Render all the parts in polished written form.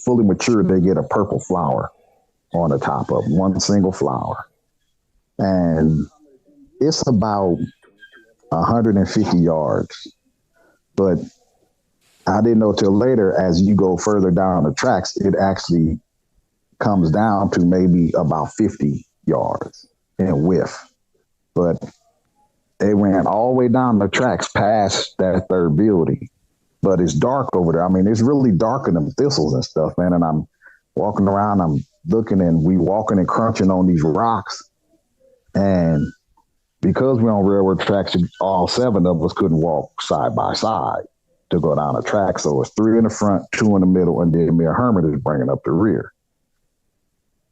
Fully mature, they get a purple flower on the top of them, one single flower. And it's about 150 yards. But I didn't know till later, as you go further down the tracks, it actually comes down to maybe about 50 yards in width. But they ran all the way down the tracks past that third building. But it's dark over there. I mean, it's really dark in the thistles and stuff, man. And I'm walking around, I'm looking, and we walking and crunching on these rocks. And because we're on railroad tracks, all 7 of us couldn't walk side by side to go down the track. So it's 3 in the front, 2 in the middle, and then me and Herman is bringing up the rear.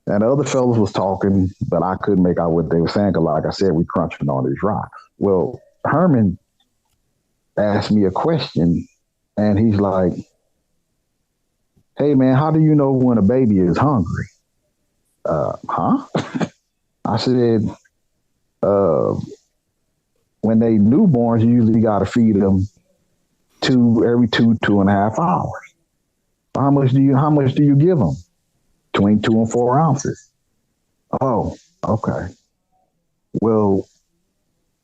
And the other fellas was talking, but I couldn't make out what they were saying because, like I said, we crunching on these rocks. Well, Herman asked me a question, and he's like, "Hey, man, how do you know when a baby is hungry?" Huh? I said, when they newborns, you usually got to feed them every 2.5 hours. How much do you give them? Between 2 and 4 ounces. Oh, okay. Well,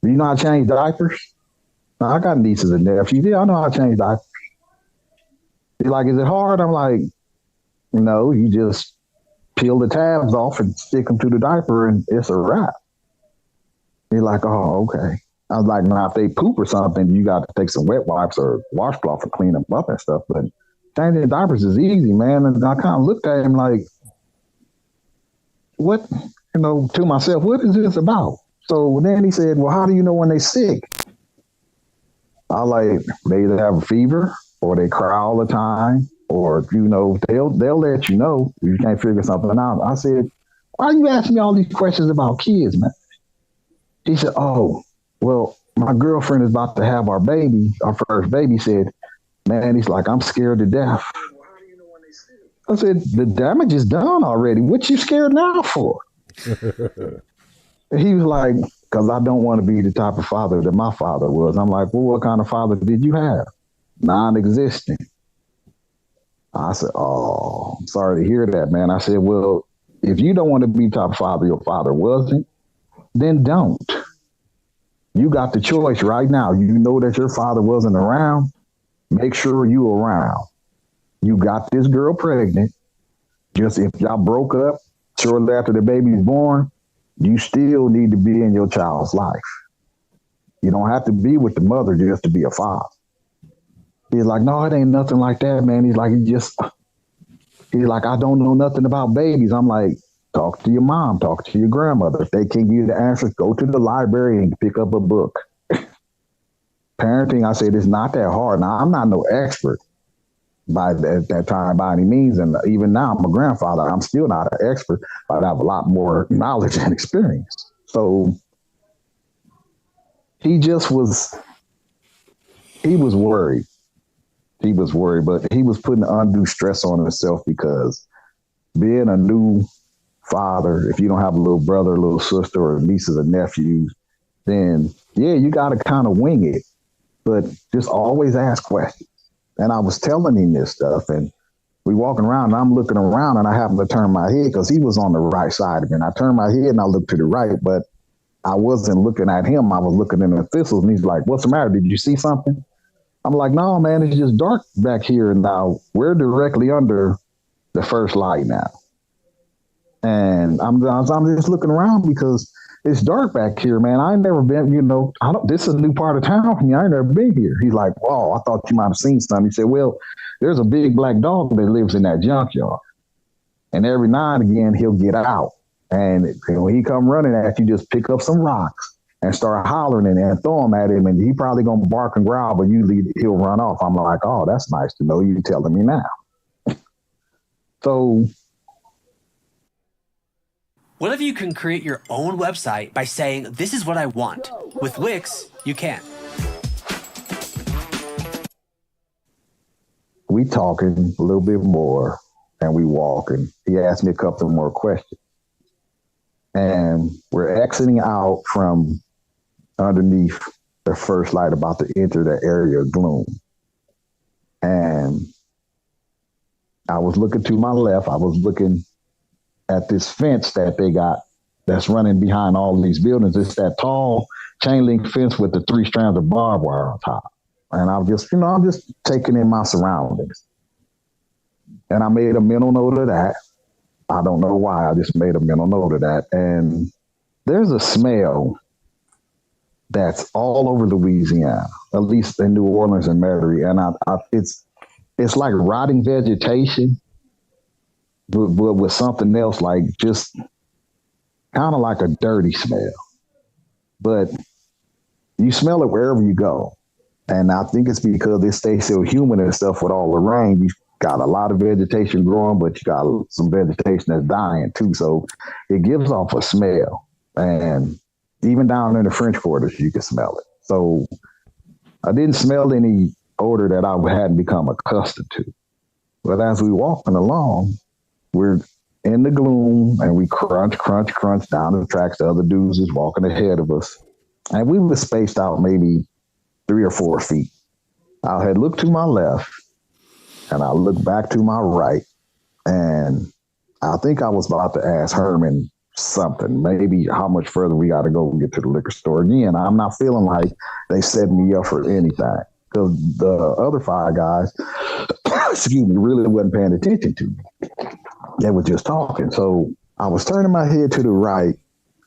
do you know how to change diapers? Now, I got nieces and nephews. Yeah, I know how to change diapers. He's like, is it hard? I'm like, no, you just peel the tabs off and stick them to the diaper and it's a wrap. He's like, oh, okay. I was like, now if they poop or something, you got to take some wet wipes or washcloth and clean them up and stuff. But changing diapers is easy, man. And I kind of looked at him like, what, to myself, what is this about? So then he said, well, how do you know when they're sick? I like, they either have a fever or they cry all the time, or, they'll let you know if you can't figure something out. I said, why are you asking me all these questions about kids, man? He said, oh, well, my girlfriend is about to have our baby, our first baby. Said, man, he's like, I'm scared to death. I said, the damage is done already. What you scared now for? He was like, because I don't want to be the type of father that my father was. I'm like, well, what kind of father did you have? Non-existent. I said, oh, I'm sorry to hear that, man. I said, well, if you don't want to be the type of father your father wasn't, then don't. You got the choice right now. You know that your father wasn't around. Make sure you around. You got this girl pregnant. Just if y'all broke up shortly after the baby's born, you still need to be in your child's life. You don't have to be with the mother just to be a father. He's like, no, it ain't nothing like that, man. He's like, I don't know nothing about babies. I'm like, talk to your mom, talk to your grandmother. If they can't give you the answers, go to the library and pick up a book. Parenting, I said, it's not that hard. Now, I'm not no expert by that time by any means. And even now, I'm a grandfather. I'm still not an expert, but I have a lot more knowledge and experience. So he was worried. He was worried, but he was putting undue stress on himself because being a new father, if you don't have a little brother, a little sister, or nieces or nephews, then yeah, you got to kind of wing it, but just always ask questions. And I was telling him this stuff, and we walking around, and I'm looking around, and I happen to turn my head because he was on the right side of me. And I turned my head and I looked to the right, but I wasn't looking at him. I was looking in the thistles, and he's like, "What's the matter? Did you see something?" I'm like, "No, man, it's just dark back here." And now we're directly under the first light now. And I'm just looking around because it's dark back here, man. I ain't never been, this is a new part of town for me. I ain't never been here. He's like, "Whoa, I thought you might have seen something." He said, "Well, there's a big black dog that lives in that junkyard. And every now and again, he'll get out. And when he come running at you, just pick up some rocks and start hollering and throw them at him. And he probably going to bark and growl, but usually he'll run off." I'm like, "Oh, that's nice to know. You telling me now." So what if you can create your own website by saying, "This is what I want"? With Wix, you can. We talking a little bit more and we walking. He asked me a couple more questions. And we're exiting out from underneath the first light about to enter the area of gloom. And I was looking to my left. I was looking at this fence that they got that's running behind all these buildings. It's that tall chain link fence with the 3 strands of barbed wire on top. And I'm just taking in my surroundings. And I made a mental note of that. I don't know why. I just made a mental note of that. And there's a smell that's all over Louisiana, at least in New Orleans and Metairie. And it's like rotting vegetation, but with something else, like just kind of like a dirty smell. But you smell it wherever you go. And I think it's because it stays so humid and stuff with all the rain. You got a lot of vegetation growing, but you got some vegetation that's dying too. So it gives off a smell. And even down in the French Quarters, you can smell it. So I didn't smell any odor that I hadn't become accustomed to. But as we walking along, we're in the gloom and we crunch down the tracks. The other dudes is walking ahead of us. And we were spaced out maybe 3 or 4 feet. I had looked to my left and I looked back to my right. And I think I was about to ask Herman something, maybe how much further we got to go and get to the liquor store. Again, I'm not feeling like they set me up for anything because the other 5 guys, excuse me, really wasn't paying attention to me. They were just talking. So I was turning my head to the right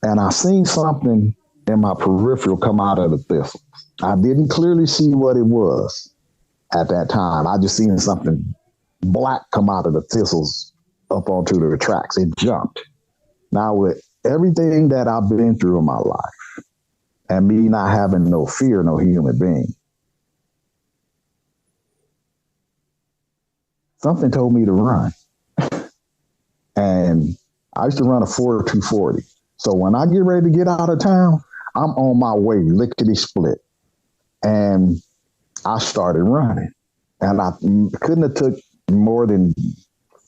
and I seen something in my peripheral come out of the thistles. I didn't clearly see what it was at that time. I just seen something black come out of the thistles up onto the tracks. It jumped. Now, with everything that I've been through in my life and me not having no fear, no human being, something told me to run. And I used to run a 4.240. So when I get ready to get out of town, I'm on my way, lickety split. And I started running. And I couldn't have took more than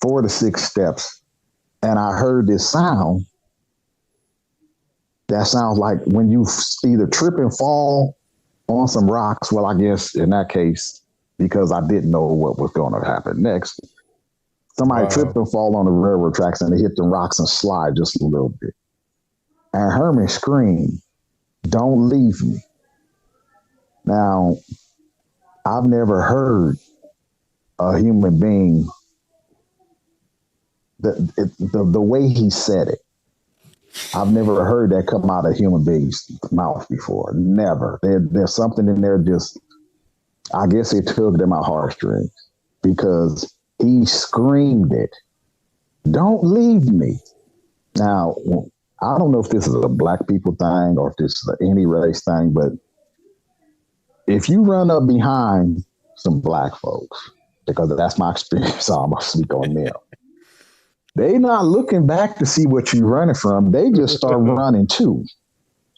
4 to 6 steps. And I heard this sound that sounds like when you either trip and fall on some rocks. Well, I guess in that case, because I didn't know what was going to happen next, somebody tripped and fall on the railroad tracks and they hit the rocks and slide just a little bit. And Herman screamed, "Don't leave me." Now, I've never heard a human being, the way he said it, I've never heard that come out of a human being's mouth before. Never. There's something in there just, I guess it tugged at my heartstrings because he screamed it. "Don't leave me." Now, I don't know if this is a black people thing or if this is any race thing, but if you run up behind some black folks, because that's my experience, so I'm going to speak on them. They not looking back to see what you're running from. They just start running too.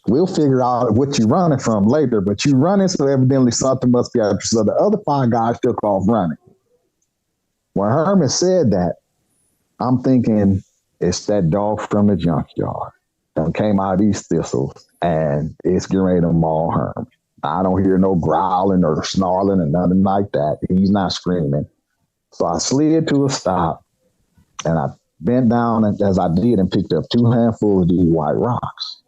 We'll figure out what you're running from later, but you're running, so evidently something must be out. So the other 5 guys took off running. When Herman said that, I'm thinking it's that dog from the junkyard that came out of these thistles and it's getting ready to maul Herman. I don't hear no growling or snarling or nothing like that. He's not screaming. So I slid to a stop and I bent down as I did and picked up 2 handfuls of these white rocks.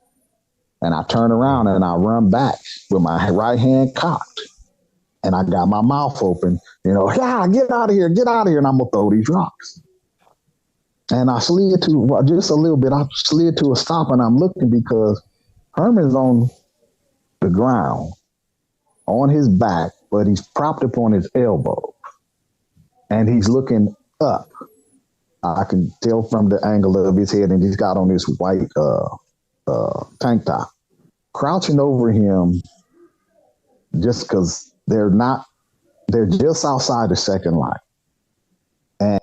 And I turn around and I run back with my right hand cocked. And I got my mouth open, get out of here. And I'm going to throw these rocks. And I slid to just a little bit. I slid to a stop and I'm looking because Herman's on the ground on his back, but he's propped up on his elbow and he's looking up. I can tell from the angle of his head, and he's got on this white tank top. Crouching over him just because they're just outside the second line. And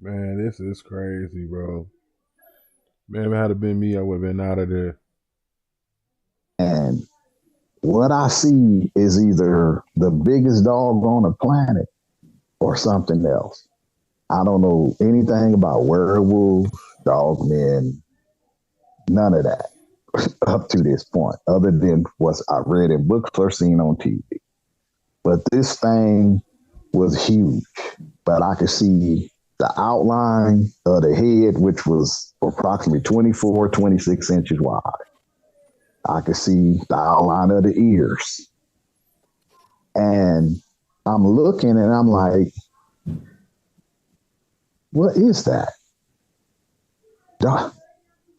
man, this is crazy, bro. Man, if it had been me, I would have been out of there. And what I see is either the biggest dog on the planet or something else. I don't know anything about werewolves, dogmen, none of that. up to this point, other than what I read in books or seen on TV. But this thing was huge. But I could see the outline of the head, which was approximately 24, 26 inches wide. I could see the outline of the ears. And I'm looking and I'm like, what is that?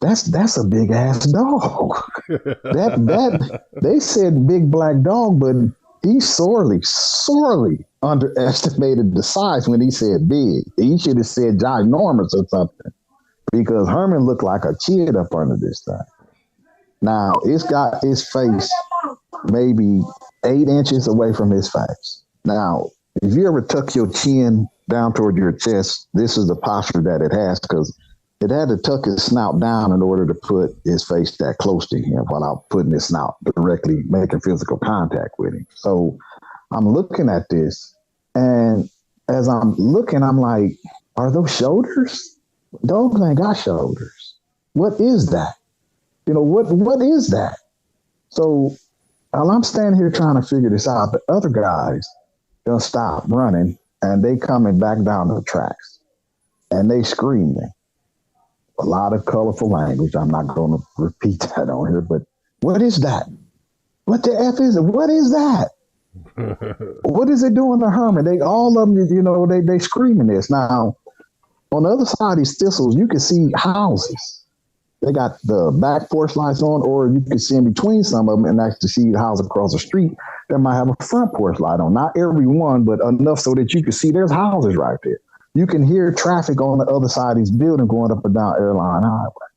That's a big ass dog. that they said big black dog, but he sorely underestimated the size when he said big. He should have said ginormous or something, because Herman looked like a kid up under this thing. Now it's got his face maybe 8 inches away from his face. Now, if you ever tuck your chin down toward your chest, this is the posture that it has, because it had to tuck his snout down in order to put his face that close to him without putting his snout directly, making physical contact with him. So I'm looking at this, and as I'm looking, I'm like, are those shoulders? Dogs ain't got shoulders. What is that? What is that? So while I'm standing here trying to figure this out, the other guys, they'll stop running, and they coming back down the tracks, and they screaming. A lot of colorful language. I'm not going to repeat that on here, but what is that? What the F is it? What is that? What is it doing to Herman? They all of them, they screaming this. Now, on the other side of these thistles, you can see houses. They got the back porch lights on, or you can see in between some of them and actually see the house across the street that might have a front porch light on. Not every one, but enough so that you can see there's houses right there. You can hear traffic on the other side of these buildings going up and down Airline Highway.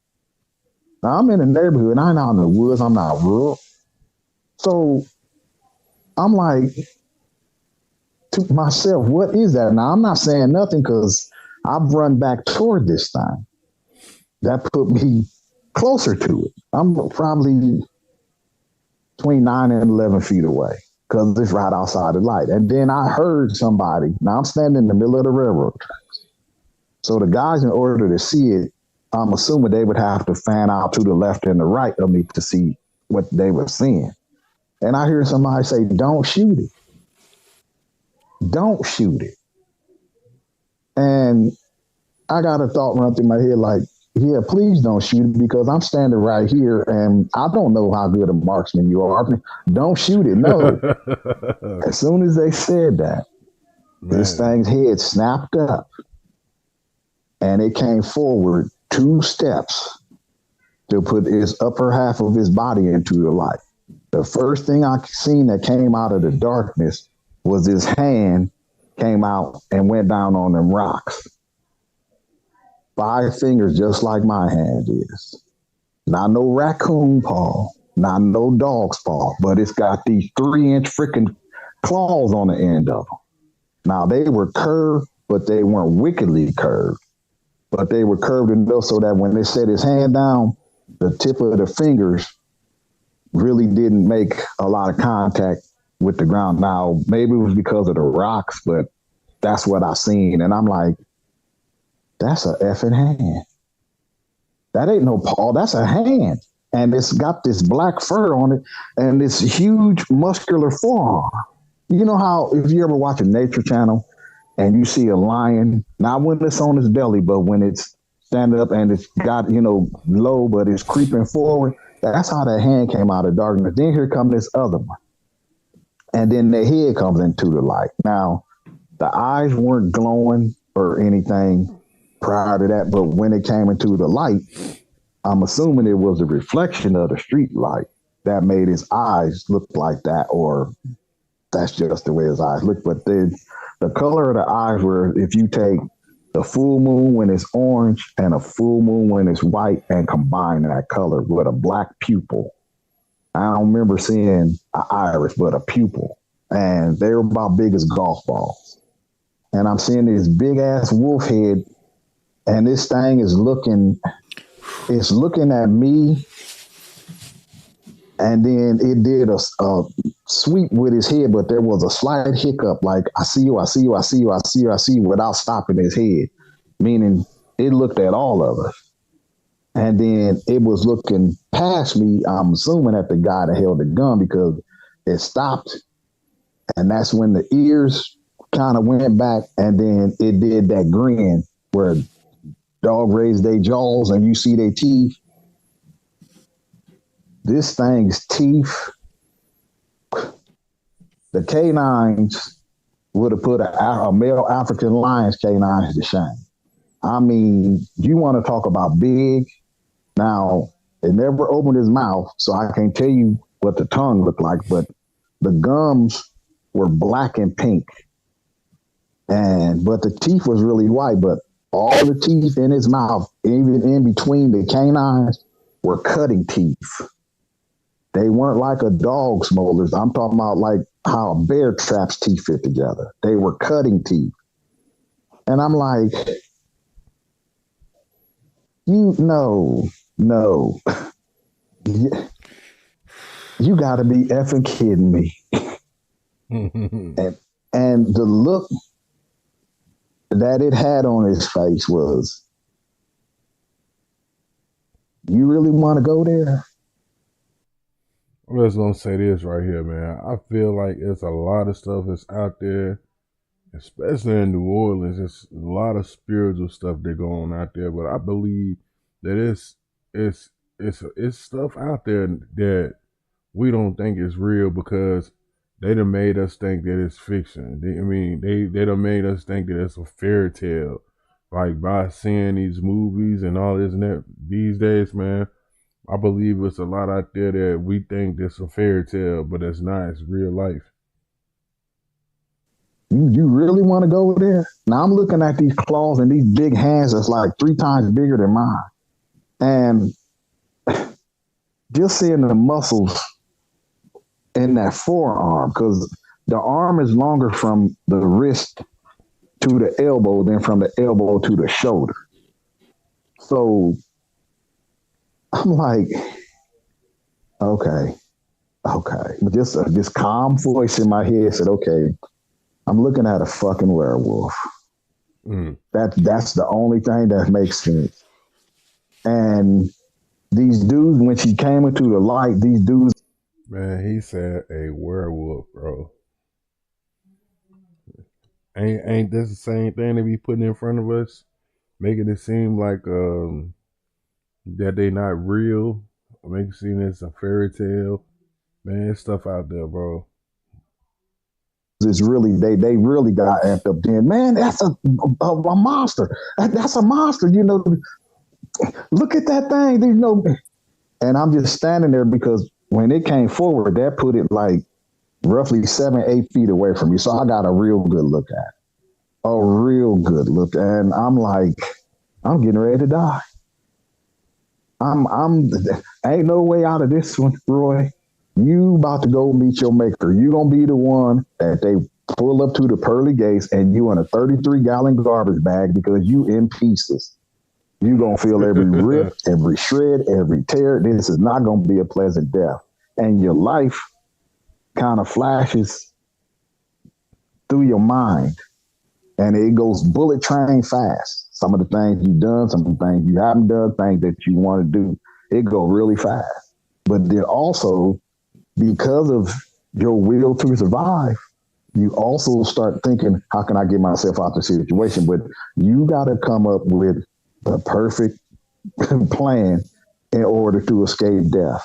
Now, I'm in the neighborhood. I'm not in the woods. I'm not rural. So I'm like to myself, what is that? Now, I'm not saying nothing because I've run back toward this thing. That put me closer to it. I'm probably between 9 and 11 feet away, because it's right outside the light. And then I heard somebody. Now I'm standing in the middle of the railroad tracks. So the guys, in order to see it, I'm assuming they would have to fan out to the left and the right of me to see what they were seeing. And I hear somebody say, don't shoot it. Don't shoot it. And I got a thought run through my head like, yeah, please don't shoot it, because I'm standing right here and I don't know how good a marksman you are. Don't shoot it. No. As soon as they said that, this thing's head snapped up and it came forward 2 steps to put his upper half of his body into the light. The first thing I seen that came out of the darkness was his hand came out and went down on them rocks. 5 fingers, just like my hand is. Not no raccoon paw, not no dog's paw, but it's got these 3-inch freaking claws on the end of them. Now, they were curved, but they weren't wickedly curved. But they were curved enough so that when they set his hand down, the tip of the fingers really didn't make a lot of contact with the ground. Now, maybe it was because of the rocks, but that's what I seen. And I'm like, that's a effing hand. That ain't no paw. That's a hand. And it's got this black fur on it and this huge muscular forearm. You know how, if you ever watch a nature channel and you see a lion, not when it's on its belly, but when it's standing up and it's got, low, but it's creeping forward. That's how that hand came out of darkness. Then here comes this other one. And then the head comes into the light. Now, the eyes weren't glowing or anything prior to that, but when it came into the light, I'm assuming it was a reflection of the street light that made his eyes look like that, or that's just the way his eyes look. But the color of the eyes were, if you take the full moon when it's orange and a full moon when it's white and combine that color with a black pupil. I don't remember seeing an iris, but a pupil. And they were about big as golf balls. And I'm seeing this big ass wolf head. And this thing is looking at me, and then it did a sweep with his head, but there was a slight hiccup, like, I see you, I see you, I see you, I see you, I see you, without stopping his head, meaning it looked at all of us. And then it was looking past me, I'm assuming that the guy that held the gun because it stopped. And that's when the ears kind of went back and then it did that grin where dog raised their jaws and you see their teeth. This thing's teeth, the canines would have put a male African lion's canines to shame. I mean, you want to talk about big? Now, it never opened his mouth, so I can't tell you what the tongue looked like, but the gums were black and pink. But the teeth was really white, but all the teeth in his mouth, even in between the canines, were cutting teeth. They weren't like a dog's molars. I'm talking about like how a bear traps teeth fit together. They were cutting teeth. And I'm like, no. You got to be effing kidding me. and the look that it had on his face was, you really want to go there? I'm just gonna say this right here, man. I feel like it's a lot of stuff that's out there, especially in New Orleans. It's a lot of spiritual stuff that go on out there, but I believe that it's stuff out there that we don't think is real because they done made us think that it's fiction. They done made us think that it's a fairy tale, like by seeing these movies and all this and that. These days, man, I believe it's a lot out there that we think that's a fairy tale, but it's not. It's real life. You really want to go there? Now I'm looking at these claws and these big hands that's like 3 times bigger than mine. And just seeing the muscles in that forearm, because the arm is longer from the wrist to the elbow than from the elbow to the shoulder. So I'm like, okay. But this calm voice in my head said, okay, I'm looking at a fucking werewolf. That's the only thing that makes sense. And these dudes, when she came into the light, these dudes. Man, he said a werewolf, bro. Ain't this the same thing they be putting in front of us? Making it seem like that they not real, make it seem it's a fairy tale. Man, there's stuff out there, bro. It's really they really got amped up then. Man, that's a monster. That's a monster. Look at that thing. And I'm just standing there because when it came forward, that put it like roughly 7-8 feet away from me. So I got a real good look at it. A real good look. And I'm like, I'm getting ready to die. Ain't no way out of this one, Roy. You about to go meet your maker. You gonna be the one that they pull up to the pearly gates and you in a 33-gallon garbage bag because you in pieces. You gonna feel every rip, every shred, every tear. This is not gonna be a pleasant death. And your life kind of flashes through your mind. And it goes bullet train fast. Some of the things you've done, some of the things you haven't done, things that you want to do, it go really fast. But then also, because of your will to survive, you also start thinking, how can I get myself out of the situation? But you got to come up with the perfect plan in order to escape death.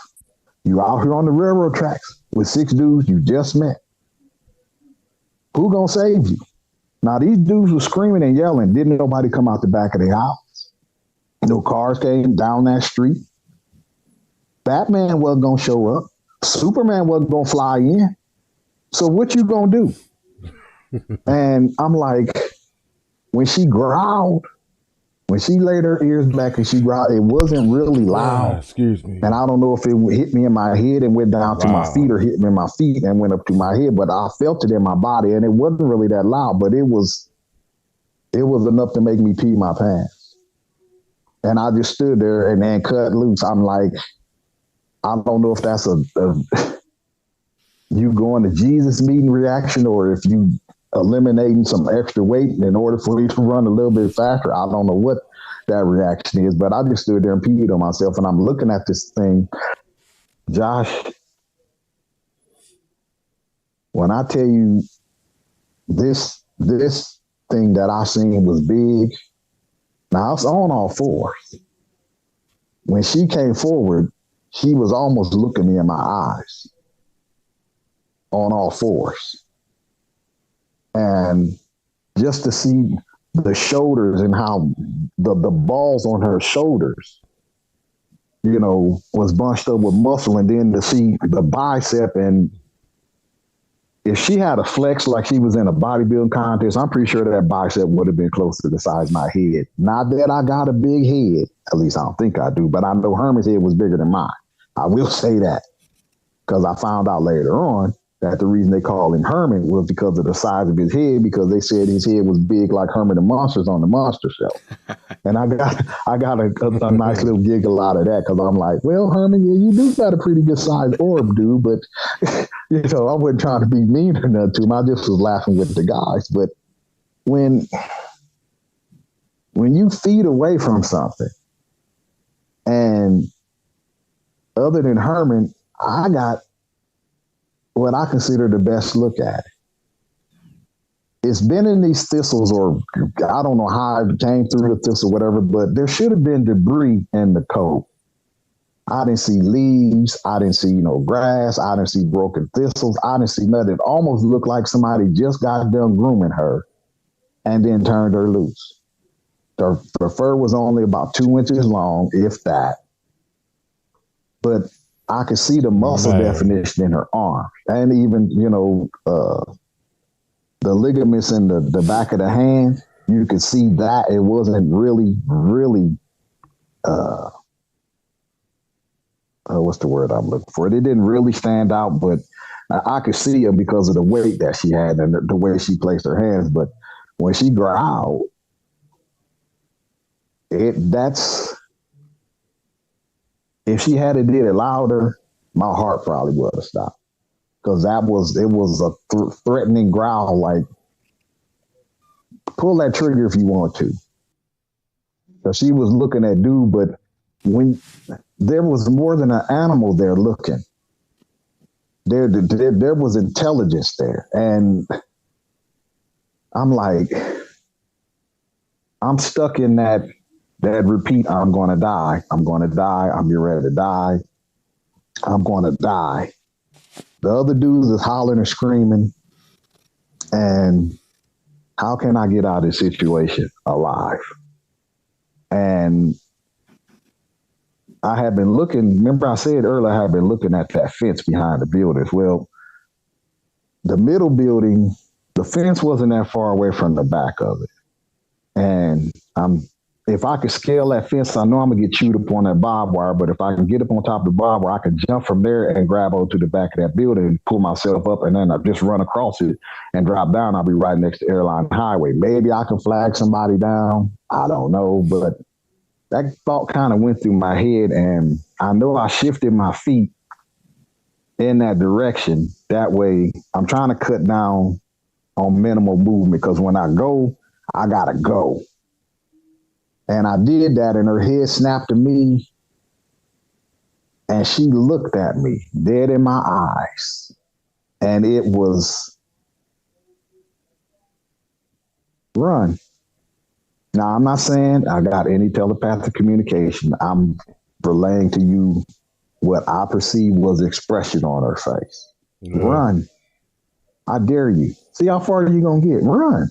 You out here on the railroad tracks with 6 dudes you just met. Who gonna save you? Now, these dudes were screaming and yelling. Didn't nobody come out the back of their house. No cars came down that street. Batman wasn't going to show up. Superman wasn't going to fly in. So what you going to do? And I'm like, when she growled, when she laid her ears back and she growled, it wasn't really loud. Excuse me. And I don't know if it hit me in my head and went down to my feet or hit me in my feet and went up to my head, but I felt it in my body and it wasn't really that loud, but it was enough to make me pee my pants. And I just stood there and then cut loose. I'm like, I don't know if that's a you going to Jesus meeting reaction or if you eliminating some extra weight in order for you to run a little bit faster. I don't know what that reaction is. But I just stood there and peed on myself, and I'm looking at this thing, Josh. When I tell you this thing that I seen was big, now I was on all fours. When she came forward, she was almost looking me in my eyes on all fours. And just to see the shoulders and how the balls on her shoulders, you know, was bunched up with muscle, and then to see the bicep, and if she had a flex like she was in a bodybuilding contest, I'm pretty sure that bicep would have been close to the size of my head. Not that I got a big head, at least I don't think I do, but I know Herman's head was bigger than mine. I will say that, because I found out later on that the reason they called him Herman was because of the size of his head, because they said his head was big like Herman the Monsters on the Monster Show. And I got a nice little giggle out of that, because I'm like, well, Herman, yeah, you do got a pretty good sized orb, dude, but you know, I wasn't trying to be mean or nothing to him. I just was laughing with the guys. But when you feed away from something, and other than Herman, I got what I consider the best look at it. It's been in these thistles, or I don't know how it came through the thistle, whatever, but there should have been debris in the coat. I didn't see leaves. I didn't see no grass. I didn't see broken thistles. I didn't see nothing. It almost looked like somebody just got done grooming her and then turned her loose. Her fur was only about 2 inches long, if that. But I could see the muscle definition in her arm, and even, you know, the ligaments in the back of the hand. You could see that it wasn't really, what's the word I'm looking for? It didn't really stand out, but I could see her because of the weight that she had and the way she placed her hands. But when she growled, if she had did it louder, my heart probably would have stopped, because it was a threatening growl, like, pull that trigger if you want to. So she was looking at dude, but when there was more than an animal there looking, there was intelligence there. And I'm like, I'm stuck in that repeat, I'm going to die. I'm going to die. I'm getting ready to die. I'm going to die. The other dudes is hollering and screaming. And how can I get out of this situation alive? And I had been looking, remember I said earlier, I had been looking at that fence behind the buildings. Well, the middle building, the fence wasn't that far away from the back of it. And if I could scale that fence, I know I'm going to get chewed up on that barbed wire, but if I can get up on top of the barbed wire, I can jump from there and grab onto the back of that building and pull myself up, and then I just run across it and drop down. I'll be right next to Airline Highway. Maybe I can flag somebody down. I don't know, but that thought kind of went through my head, and I know I shifted my feet in that direction. That way, I'm trying to cut down on minimal movement, because when I go, I got to go. And I did that, and her head snapped to me, and she looked at me dead in my eyes. And it was, run. Now, I'm not saying I got any telepathic communication. I'm relaying to you what I perceived was expression on her face. Yeah. Run. I dare you. See how far you going to get. Run.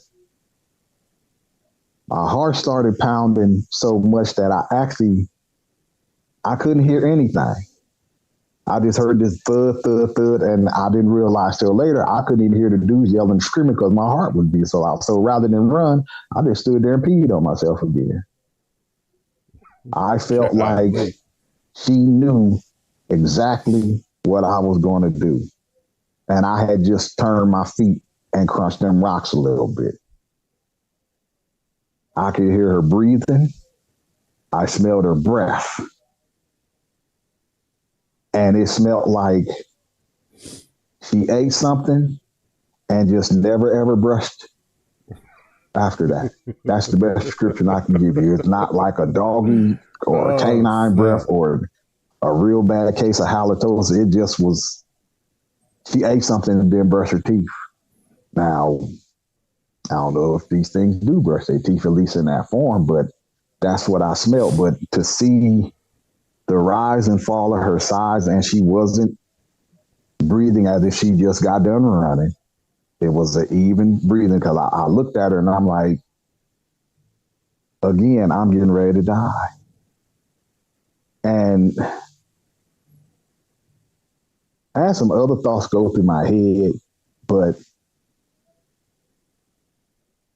My heart started pounding so much that I couldn't hear anything. I just heard this thud, thud, thud, and I didn't realize till later I couldn't even hear the dudes yelling and screaming because my heart would be so loud. So rather than run, I just stood there and peed on myself again. I felt like she knew exactly what I was going to do. And I had just turned my feet and crunched them rocks a little bit. I could hear her breathing. I smelled her breath. And it smelled like she ate something and just never, ever brushed after that. That's the best description I can give you. It's not like a doggy or a canine breath or a real bad case of halitosis. It just was, she ate something and didn't brush her teeth. Now, I don't know if these things do brush their teeth, at least in that form, but that's what I smelled. But to see the rise and fall of her size, and she wasn't breathing as if she just got done running. It was an even breathing, because I looked at her and I'm like, again, I'm getting ready to die. And I had some other thoughts go through my head, but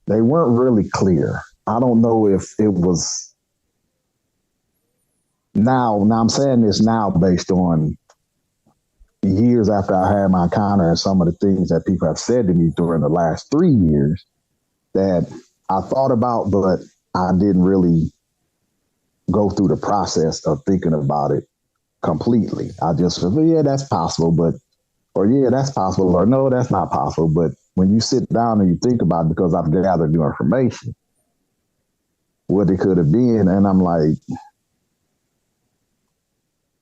they weren't really clear. I don't know if it was now I'm saying this now based on years after I had my encounter and some of the things that people have said to me during the last 3 years that I thought about, but I didn't really go through the process of thinking about it completely. I just said, well, yeah, that's possible, or yeah, that's possible, or no, that's not possible. But when you sit down and you think about it, because I've gathered new information, what it could have been, and I'm like,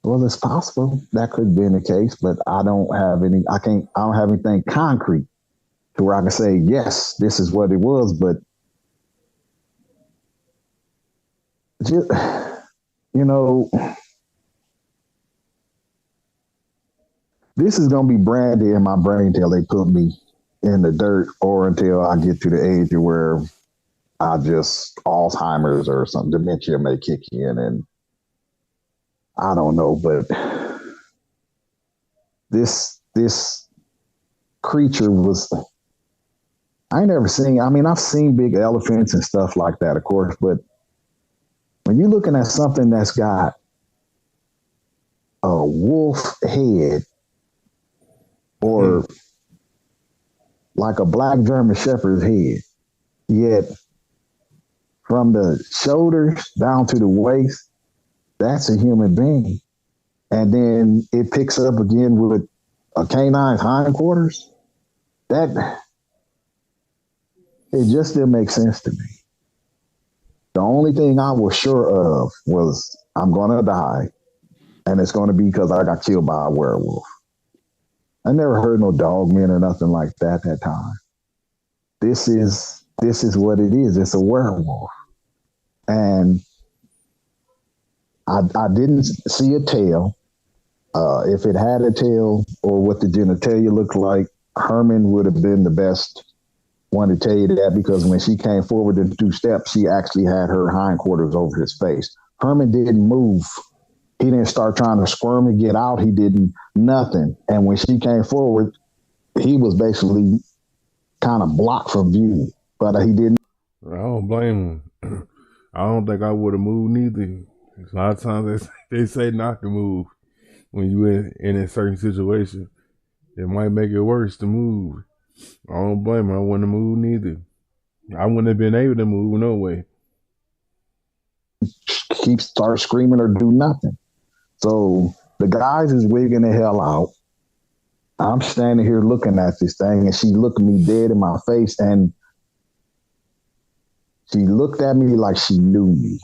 well, it's possible that could have been the case, but I don't have anything concrete to where I can say, yes, this is what it was. But just, this is going to be branded in my brain till they put me in the dirt, or until I get to the age where Alzheimer's or some dementia may kick in, and I don't know, but this creature was, I've seen big elephants and stuff like that, of course, but when you're looking at something that's got a wolf head or like a black German shepherd's head, yet from the shoulders down to the waist, that's a human being. And then it picks up again with a canine's hindquarters. It just didn't make sense to me. The only thing I was sure of was I'm going to die, and it's going to be because I got killed by a werewolf. I never heard no dog men or nothing like that at that time. This is what it is. It's a werewolf. And I didn't see a tail. If it had a tail or what the genitalia looked like, Herman would have been the best one to tell you that, because when she came forward in 2 steps, she actually had her hindquarters over his face. Herman didn't move. He didn't start trying to squirm and get out. He didn't, nothing. And when she came forward, he was basically kind of blocked from view, but he didn't. I don't blame him. I don't think I would have moved neither. A lot of times they say not to move when you in a certain situation. It might make it worse to move. I don't blame him. I wouldn't have moved neither. I wouldn't have been able to move no way. Start screaming or do nothing. So the guys is wigging the hell out. I'm standing here looking at this thing, and she looked me dead in my face, and she looked at me like she knew me.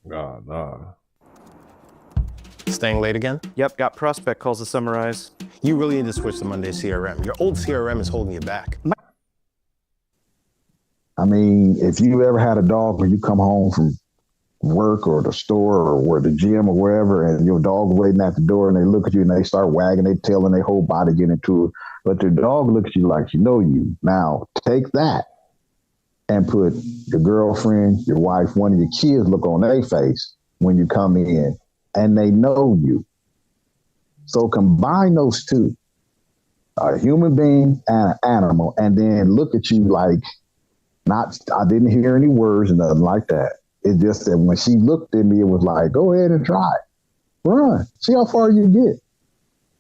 Nah. Staying late again? Yep, got prospect calls to summarize. You really need to switch to Monday CRM. Your old CRM is holding you back. I mean, if you ever had a dog when you come home from work or the store or the gym or wherever, and your dog's waiting at the door, and they look at you and they start wagging their tail and their whole body get into it, but your dog looks at you like she know you. Now, take that and put your girlfriend, your wife, one of your kids look on their face when you come in, and they know you. So combine those two, a human being and an animal, and then look at you like, I didn't hear any words and nothing like that. It just that when she looked at me, it was like, go ahead and try it. Run. See how far you get.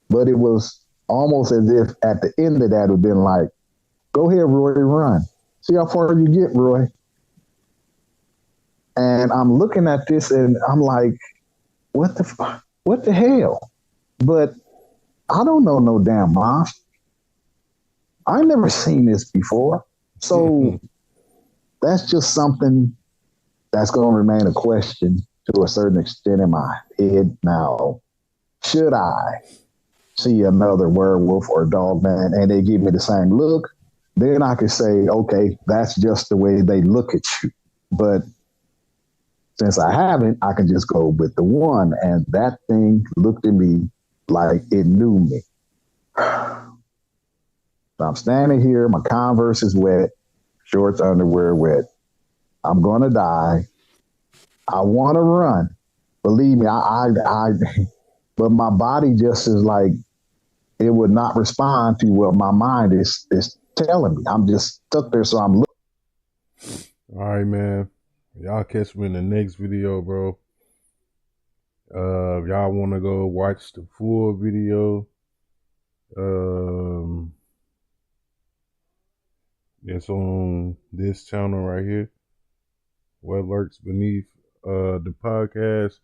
But it was almost as if at the end of that, it would have been like, go ahead, Roy, run. See how far you get, Roy. And I'm looking at this and I'm like, what the hell? But I don't know no damn monster. I never seen this before. So that's just something that's going to remain a question to a certain extent in my head. Now, should I see another werewolf or dog man and they give me the same look, then I could say, okay, that's just the way they look at you. But since I haven't, I can just go with the one. And that thing looked at me like it knew me. So I'm standing here, my Converse is wet, shorts, underwear wet. I'm going to die. I want to run. Believe me, but my body just is like, it would not respond to what my mind is telling me. I'm just stuck there. So I'm looking. All right, man. Y'all catch me in the next video, bro. Y'all want to go watch the full video, it's on this channel right here. What lurks beneath the podcast.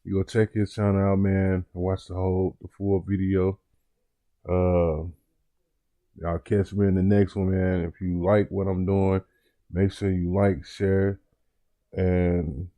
You go check his channel out, man, and watch the full video. Y'all catch me in the next one, man. If you like what I'm doing, make sure you like, share, and